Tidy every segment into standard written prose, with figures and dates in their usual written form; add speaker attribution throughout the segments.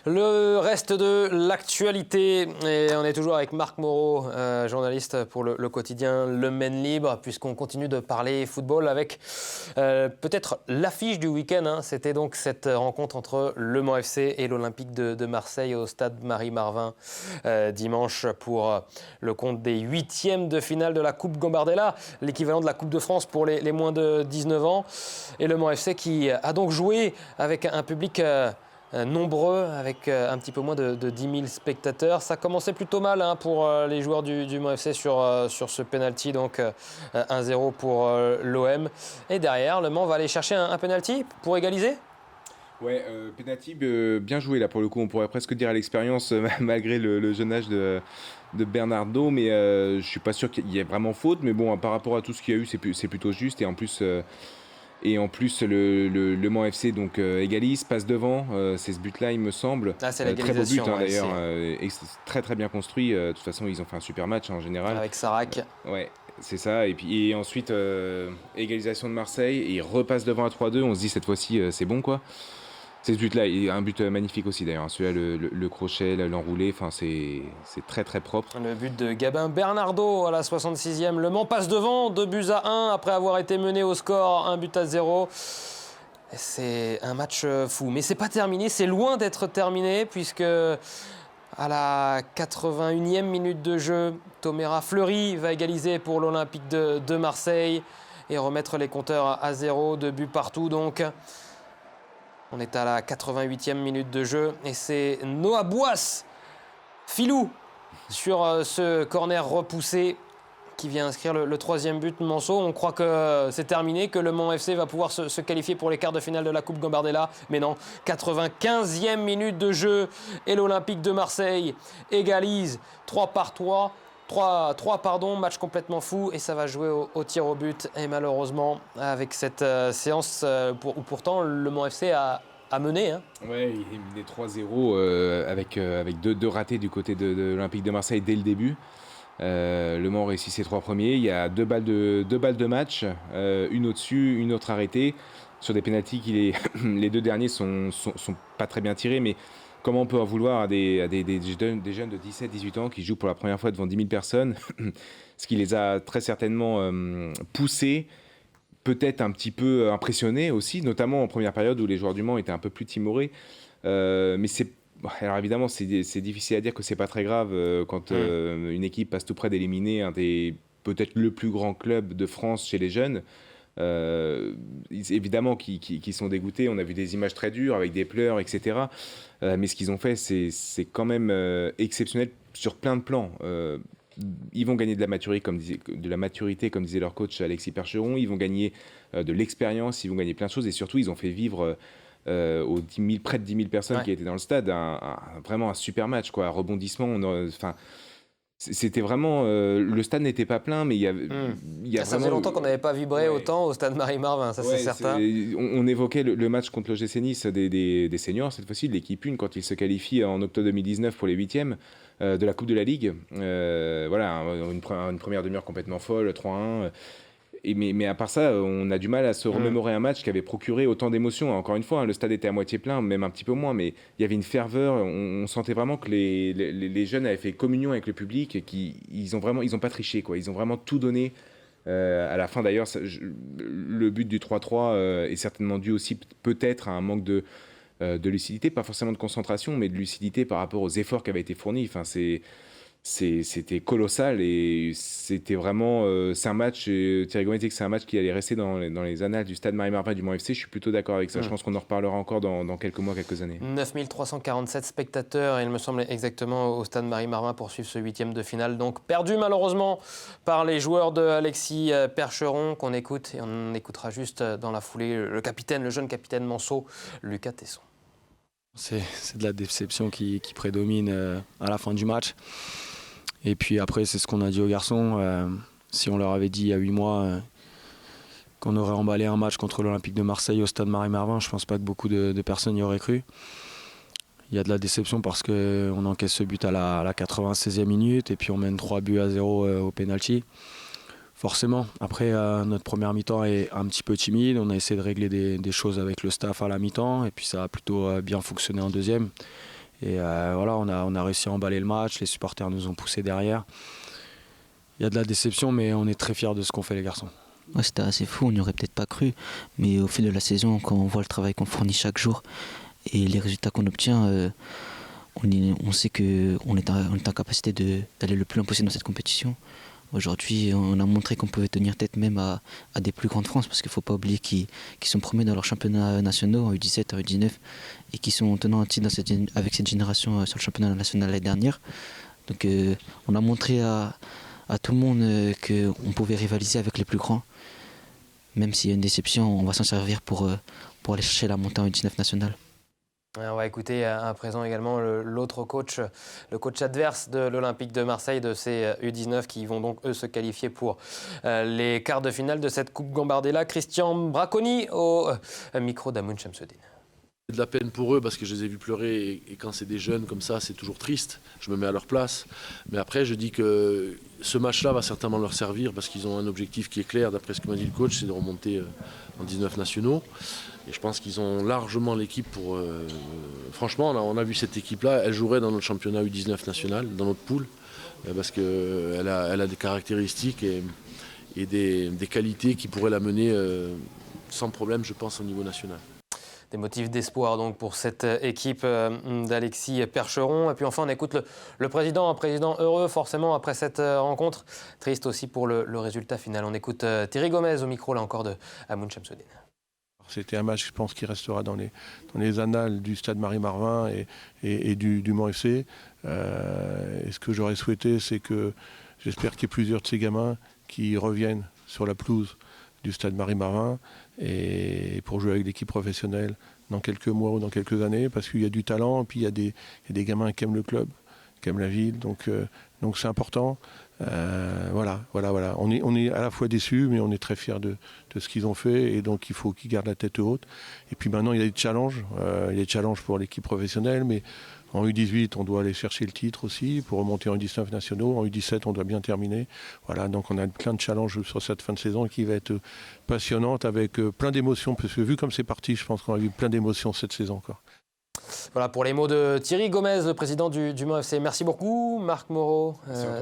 Speaker 1: Le reste de l'actualité, et on est toujours avec Marc Moreau, journaliste pour le quotidien Le Maine Libre, puisqu'on continue de parler football avec peut-être l'affiche du week-end. C'était donc cette rencontre entre Le Mans FC et l'Olympique de Marseille au stade Marie-Marvin dimanche pour le compte des huitièmes de finale de la Coupe Gambardella, l'équivalent de la Coupe de France pour les moins de 19 ans. Et Le Mans FC qui a donc joué avec un public nombreux, avec un petit peu moins de 10 000 spectateurs. Ça commençait plutôt mal pour les joueurs du Mans FC sur ce penalty, donc 1-0 pour l'OM. Et derrière, Le Mans va aller chercher un penalty pour égaliser.
Speaker 2: Ouais, penalty bien joué là pour le coup, on pourrait presque dire à l'expérience malgré le jeune âge de Bernardo, mais je suis pas sûr qu'il y ait vraiment faute, mais bon, par rapport à tout ce qu'il y a eu, c'est plutôt juste, et en plus le Mans FC donc égalise, passe devant, c'est ce but-là il me semble.
Speaker 1: C'est
Speaker 2: très beau but d'ailleurs,
Speaker 1: c'est...
Speaker 2: très bien construit. De toute façon ils ont fait un super match en général.
Speaker 1: Avec Sarac.
Speaker 2: Ouais, c'est ça. Et ensuite égalisation de Marseille et il repasse devant à 3-2. On se dit cette fois-ci c'est bon quoi. C'est ce but-là, et un but magnifique aussi d'ailleurs. Celui-là, le crochet, l'enroulé, enfin c'est très très propre.
Speaker 1: Le but de Gabin Bernardo à la 66e. Le Mans passe devant, 2-1 après avoir été mené au score, 1-0. C'est un match fou, mais c'est pas terminé, c'est loin d'être terminé puisque à la 81e minute de jeu, Toméra Fleury va égaliser pour l'Olympique de Marseille et remettre les compteurs à 0, 2 buts partout donc. On est à la 88e minute de jeu et c'est Noah Boisse, filou, sur ce corner repoussé qui vient inscrire le troisième but de Manceau. On croit que c'est terminé, que le Mans FC va pouvoir se qualifier pour les quarts de finale de la Coupe Gambardella. Mais non, 95e minute de jeu et l'Olympique de Marseille égalise 3-3. Match complètement fou et ça va jouer au tir au but. Et malheureusement, avec cette séance où pourtant le Mans FC a mené.
Speaker 2: Ouais, il est mené 3-0 avec deux ratés du côté de l'Olympique de Marseille dès le début. Le Mans réussit ses 3 premiers. Il y a deux balles de match, une au-dessus, une autre arrêtée. Sur des pénaltys, les 2 derniers sont pas très bien tirés, mais comment on peut en vouloir à des jeunes de 17-18 ans qui jouent pour la première fois devant 10 000 personnes, ce qui les a très certainement poussés, peut-être un petit peu impressionnés aussi, notamment en première période où les joueurs du Mans étaient un peu plus timorés. Mais alors évidemment, c'est difficile à dire que c'est pas très grave quand une équipe passe tout près d'éliminer peut-être le plus grand club de France chez les jeunes. Évidemment qui sont dégoûtés, on a vu des images très dures avec des pleurs, etc. Mais ce qu'ils ont fait, c'est quand même exceptionnel sur plein de plans. Ils vont gagner de la maturité, comme disait leur coach Alexis Percheron. Ils vont gagner de l'expérience, ils vont gagner plein de choses. Et surtout, ils ont fait vivre aux près de 10 000 personnes qui étaient dans le stade vraiment un super match, quoi. Un rebondissement. C'était vraiment... le stade n'était pas plein, mais il y a
Speaker 1: ça
Speaker 2: vraiment...
Speaker 1: faisait longtemps qu'on n'avait pas vibré autant au stade Marie-Marvin, ça c'est certain.
Speaker 2: On évoquait le match contre l'OGC Nice des seniors, cette fois-ci, de l'équipe 1, quand ils se qualifient en octobre 2019 pour les 8e de la Coupe de la Ligue. Voilà, une première demi-heure complètement folle, 3-1. Mais à part ça, on a du mal à se remémorer un match qui avait procuré autant d'émotions. Encore une fois, le stade était à moitié plein, même un petit peu moins, mais il y avait une ferveur. On sentait vraiment que les jeunes avaient fait communion avec le public et qu'ils ont pas triché, quoi. Ils ont vraiment tout donné. À la fin, d'ailleurs, le but du 3-3 est certainement dû aussi peut-être à un manque de lucidité, pas forcément de concentration, mais de lucidité par rapport aux efforts qui avaient été fournis. Enfin, c'était colossal et c'était vraiment c'est un match, Thierry Gomez dit que c'est un match qui allait rester dans les annales du stade Marie-Marvin du Mans FC. Je suis plutôt d'accord avec ça. Je pense qu'on en reparlera encore dans quelques mois, quelques années.
Speaker 1: 9 347 spectateurs, il me semble exactement, au stade Marie-Marvin pour suivre ce 8e de finale. Donc perdu malheureusement par les joueurs de Alexis Percheron qu'on écoute, et on écoutera juste dans la foulée le jeune capitaine Manceau, Lucas Tesson.
Speaker 3: C'est de la déception qui prédomine à la fin du match. Et puis après, c'est ce qu'on a dit aux garçons. Si on leur avait dit il y a 8 mois qu'on aurait emballé un match contre l'Olympique de Marseille au stade Marie-Marvin, je ne pense pas que beaucoup de personnes y auraient cru. Il y a de la déception parce qu'on encaisse ce but à la 96e minute et puis on mène 3-0 au pénalty. Forcément, après notre première mi-temps est un petit peu timide, on a essayé de régler des choses avec le staff à la mi-temps et puis ça a plutôt bien fonctionné en deuxième. Et voilà, on a réussi à emballer le match, les supporters nous ont poussés derrière. Il y a de la déception, mais on est très fiers de ce qu'ont fait les garçons.
Speaker 4: Ouais, c'était assez fou, on n'y aurait peut-être pas cru, mais au fil de la saison, quand on voit le travail qu'on fournit chaque jour et les résultats qu'on obtient, on sait qu'on est en capacité d'aller le plus loin possible dans cette compétition. Aujourd'hui, on a montré qu'on pouvait tenir tête même à des plus grandes France, parce qu'il ne faut pas oublier qu'ils sont premiers dans leurs championnats nationaux, en U17, en U19, et qui sont tenants en titre avec cette génération sur le championnat national l'année dernière. Donc on a montré à tout le monde qu'on pouvait rivaliser avec les plus grands. Même s'il y a une déception, on va s'en servir pour aller chercher la montée en U19 nationale.
Speaker 1: On va écouter à présent également l'autre coach, le coach adverse de l'Olympique de Marseille, de ces U19 qui vont donc eux se qualifier pour les quarts de finale de cette Coupe Gambardella. Christian Braconi au micro d'Amoun Chamseddine.
Speaker 5: C'est de la peine pour eux parce que je les ai vus pleurer et quand c'est des jeunes comme ça, c'est toujours triste. Je me mets à leur place. Mais après, je dis que ce match-là va certainement leur servir parce qu'ils ont un objectif qui est clair, d'après ce que m'a dit le coach, c'est de remonter en 19 nationaux. Et je pense qu'ils ont largement l'équipe pour... franchement, on a vu cette équipe-là, elle jouerait dans notre championnat U19 national, dans notre poule, parce qu'elle a des caractéristiques et des qualités qui pourraient la mener sans problème, je pense, au niveau national.
Speaker 1: Des motifs d'espoir donc pour cette équipe d'Alexis Percheron. Et puis enfin, on écoute le président, un président heureux forcément après cette rencontre. Triste aussi pour le résultat final. On écoute Thierry Gomez au micro là encore de Amoun Chamseddine.
Speaker 6: C'était un match, je pense, qui restera dans les annales du stade Marie-Marvin et du Mans FC. Et ce que j'aurais souhaité, c'est que j'espère qu'il y ait plusieurs de ces gamins qui reviennent sur la pelouse du stade Marie-Marvin et pour jouer avec l'équipe professionnelle dans quelques mois ou dans quelques années, parce qu'il y a du talent, et puis il y a des gamins qui aiment le club, qui aiment la ville, donc c'est important. Voilà. On est à la fois déçus, mais on est très fiers de ce qu'ils ont fait, et donc il faut qu'ils gardent la tête haute. Et puis maintenant, il y a des challenges. Il y a des challenges pour l'équipe professionnelle, mais en U18, on doit aller chercher le titre aussi pour remonter en U19 nationaux. En U17, on doit bien terminer. Voilà, donc on a plein de challenges sur cette fin de saison qui va être passionnante avec plein d'émotions. Parce que vu comme c'est parti, je pense qu'on a eu plein d'émotions cette saison encore.
Speaker 1: Voilà pour les mots de Thierry Gomez, le président du Mans FC. Merci beaucoup Marc Moreau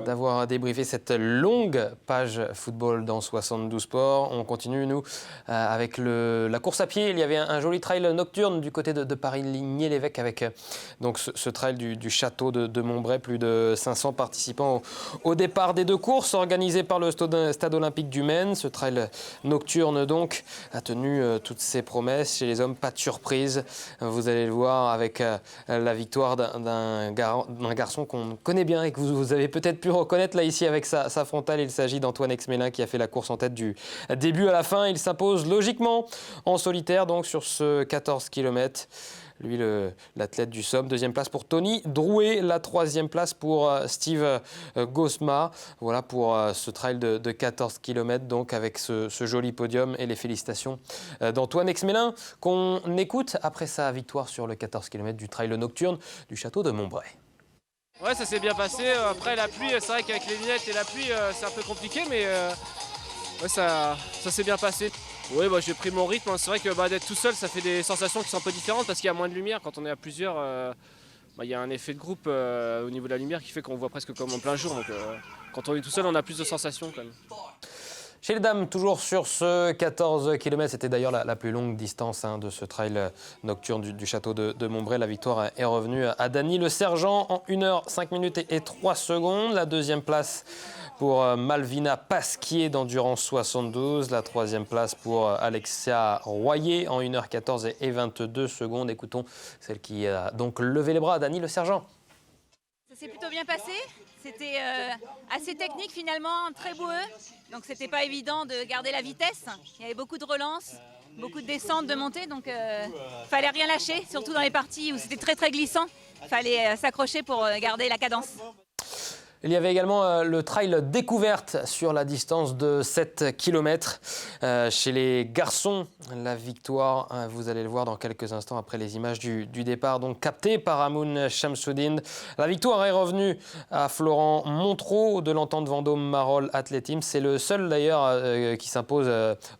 Speaker 1: d'avoir débriefé cette longue page football dans 72 Sports. On continue nous avec la course à pied. Il y avait un joli trail nocturne du côté de Paris-Ligné-l'Évêque avec donc ce trail du château de Montbray. Plus de 500 participants au départ des deux courses organisées par le stade olympique du Maine. Ce trail nocturne donc a tenu toutes ses promesses. Chez les hommes, pas de surprise. Vous allez le voir avec la victoire d'un garçon qu'on connaît bien et que vous avez peut-être pu reconnaître là ici avec sa frontale. Il s'agit d'Antoine Exmélin qui a fait la course en tête du début à la fin. Il s'impose logiquement en solitaire donc sur ce 14 km. Lui, l'athlète du Somme. Deuxième place pour Tony Drouet. La troisième place pour Steve Gosma. Voilà pour ce trail de 14 km, donc avec ce joli podium et les félicitations d'Antoine Exmélin qu'on écoute après sa victoire sur le 14 km du trail nocturne du château de Montbray.
Speaker 7: Ouais, ça s'est bien passé. Après la pluie, c'est vrai qu'avec les lunettes et la pluie, c'est un peu compliqué, mais ouais, ça s'est bien passé. Oui, j'ai pris mon rythme. C'est vrai que d'être tout seul, ça fait des sensations qui sont un peu différentes parce qu'il y a moins de lumière. Quand on est à plusieurs, il y a un effet de groupe au niveau de la lumière qui fait qu'on voit presque comme en plein jour. Donc quand on est tout seul, on a plus de sensations quand même.
Speaker 1: Chez les dames, toujours sur ce 14 km, c'était d'ailleurs la plus longue distance de ce trail nocturne du château de Montbray. La victoire est revenue à Dany Le Sergent en 1h 5 minutes et 3 secondes. La deuxième place pour Malvina Pasquier d'Endurance 72. La troisième place pour Alexia Royer en 1h14 et 22 secondes. Écoutons celle qui a donc levé les bras, Dany Le Sergent.
Speaker 8: Ça s'est plutôt bien passé. C'était assez technique finalement, très boueux. Donc c'était pas évident de garder la vitesse. Il y avait beaucoup de relances, beaucoup de descentes, de montées. Donc fallait rien lâcher, surtout dans les parties où c'était très très glissant. Fallait s'accrocher pour garder la cadence.
Speaker 1: Il y avait également le trail découverte sur la distance de 7 km. Chez les garçons, la victoire, vous allez le voir dans quelques instants après les images du départ, donc captées par Amoun Shamsuddin. La victoire est revenue à Florent Montrot de l'Entente Vendôme Marolles Athlétisme. C'est le seul d'ailleurs qui s'impose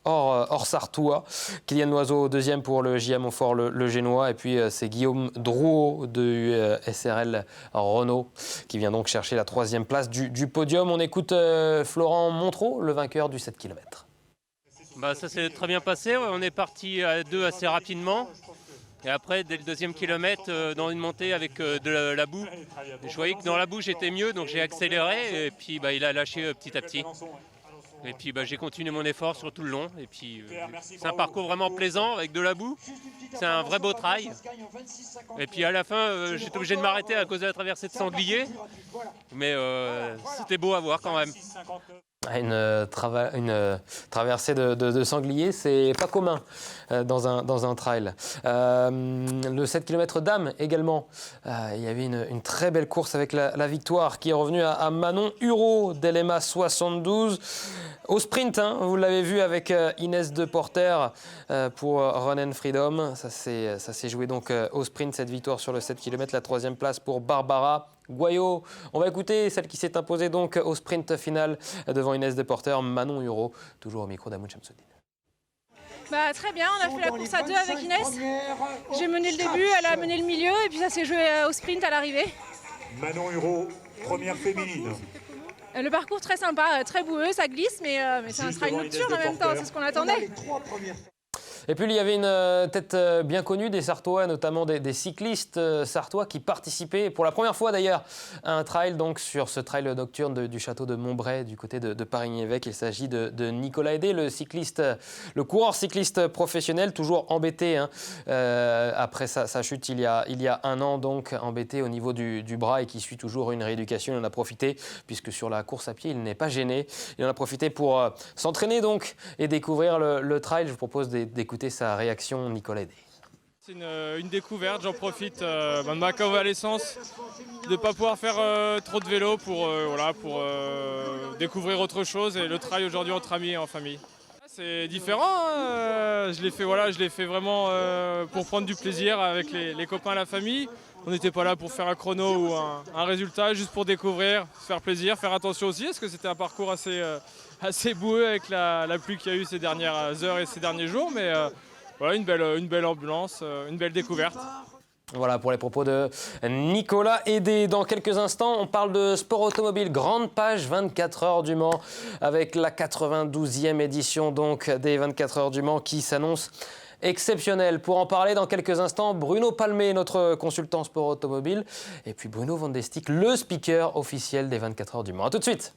Speaker 1: hors Sartois. Kylian Noiseau, deuxième pour le JA Montfort, le Génois. Et puis c'est Guillaume Drouot de SRL Renault qui vient donc chercher la troisième place du podium. On écoute Florent Montrot, le vainqueur du 7 km.
Speaker 9: Ça s'est très bien passé. On est parti à 2 assez rapidement. Et après, dès le deuxième kilomètre, dans une montée avec de la boue, je voyais que dans la boue, j'étais mieux, donc j'ai accéléré. Et puis, il a lâché petit à petit. Et puis j'ai continué mon effort sur tout le long. Et puis c'est un parcours vraiment plaisant avec de la boue. C'est un vrai beau trail. Et puis à la fin, j'étais obligé de m'arrêter à cause de la traversée de sanglier. Mais c'était beau à voir quand même.
Speaker 1: Une traversée de sanglier, c'est pas commun dans un trail. Le 7 km dames également, il y avait une très belle course avec la victoire qui est revenue à Manon Hureau d'LMA 72. Au sprint, vous l'avez vu avec Inès Deporter pour Run and Freedom. Ça s'est joué donc au sprint, cette victoire sur le 7 km. La troisième place pour Barbara Goyot. On va écouter celle qui s'est imposée donc au sprint final devant Inès Deporter, Manon Hureau, toujours au micro d'Amoun Shamsuddin.
Speaker 10: Très bien, on a fait la course à 2 avec Inès. J'ai mené le début, elle a mené le milieu et puis ça s'est joué au sprint à l'arrivée.
Speaker 11: Manon Hureau, première féminine.
Speaker 10: Le parcours très sympa, très boueux, ça glisse, mais c'est un trail nocturne en même temps, c'est ce qu'on attendait.
Speaker 1: Et puis il y avait une tête bien connue des Sartois, notamment des cyclistes sartois qui participaient pour la première fois d'ailleurs à un trail, donc sur ce trail nocturne du château de Montbray du côté de Paris-Évêque. Il s'agit de Nicolas Hédé, le coureur cycliste professionnel, toujours embêté après sa chute il y a un an, donc embêté au niveau du bras et qui suit toujours une rééducation. Il en a profité puisque sur la course à pied il n'est pas gêné. Il en a profité pour s'entraîner donc et découvrir le trail. Je vous propose d'écouter sa réaction, Nicolas Hédé.
Speaker 12: C'est une découverte, j'en profite de ma convalescence, de ne pas pouvoir faire trop de vélo pour découvrir autre chose et le trail aujourd'hui entre amis et en famille. C'est différent, je l'ai fait vraiment pour prendre du plaisir avec les copains et la famille. On n'était pas là pour faire un chrono ou un résultat, juste pour découvrir, se faire plaisir, faire attention aussi parce que c'était un parcours assez boueux avec la pluie qu'il y a eu ces dernières heures et ces derniers jours, mais une belle ambulance, une belle découverte.
Speaker 1: Voilà pour les propos de Nicolas Hédé. Dans quelques instants, on parle de sport automobile. Grande page 24 heures du Mans avec la 92e édition donc des 24 heures du Mans qui s'annonce exceptionnelle. Pour en parler dans quelques instants, Bruno Palmé, notre consultant sport automobile, et puis Bruno Van de Stick, le speaker officiel des 24 heures du Mans. A tout de suite.